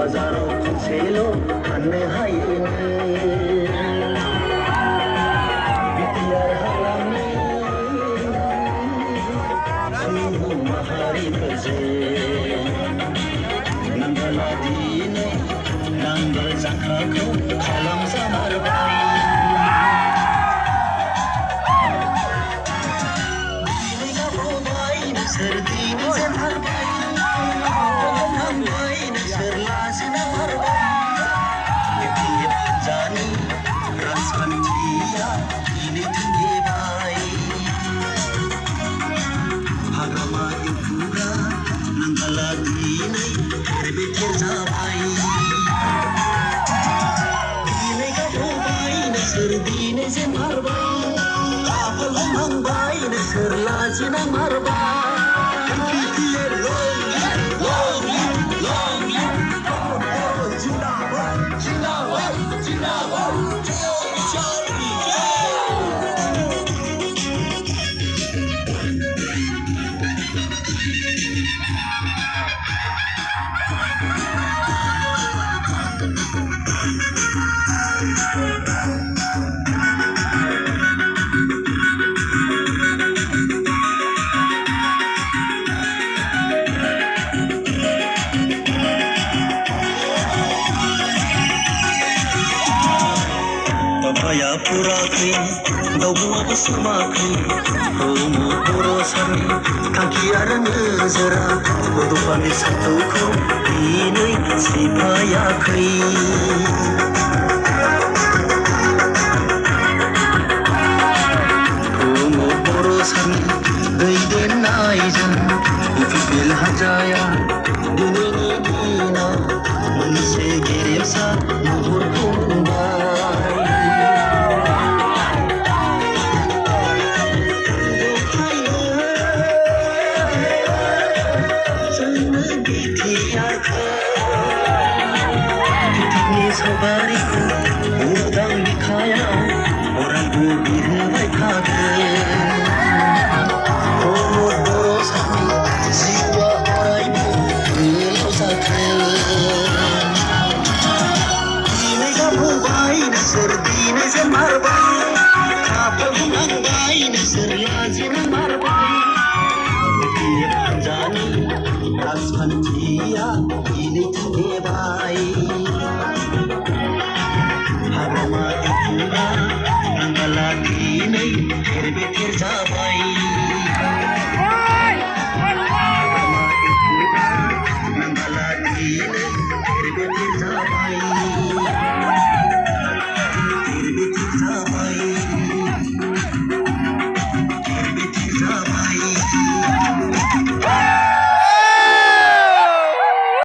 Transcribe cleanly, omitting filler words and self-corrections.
हजारों खनसेल' फाननो हायोनो BTR हालामनि सुबुं माहारिफोरजों नांगाला दिनै नांगोल जांख्राखौ खालामजामारबाय दिनै लाबोबाय नोंसोर दिनै जेनहारबाय थांबाय नोंसोर लाजिना मारबाय हानजानि राजखान्थिया दिनै थैबाय हाग्रामा एवखुग्रा नांगाला दिनै थेर जाबाय दिनै गाबोबाय नोंसोर दिनै जेनहारबाय खाफाल हमहांबाय नोंसोर लाजिना मारबाय बाबाया फुराखै दावब'आबो सोमाखै प्रमद बर' सारनि थांखि आरो नोजोरा बड'फानि सानथौखौ दिनै सिफायाखै प्रमद बर' सारनि दैदेननायजों UPPL हानजाया दिनैनि दिनाव मोनसे गेरेमसा महरखौ मोनबाय सावगारिखौ मुदां बिखायाव अरायबो बिरहोबाय थागोन प्रमद बर' सारनि जिउआ अरायबो गोलाव जाथों दिनै गाबोबाय नोंसोर दिनै जेनमारबाय खाफाल हमहांबाय नोंसोर लाजिना मारबाय हानजानि राजखान्थिया दिनै थैबाय हाग्रामा एवखुग्रा नांगाला दिनै थेर जाबाय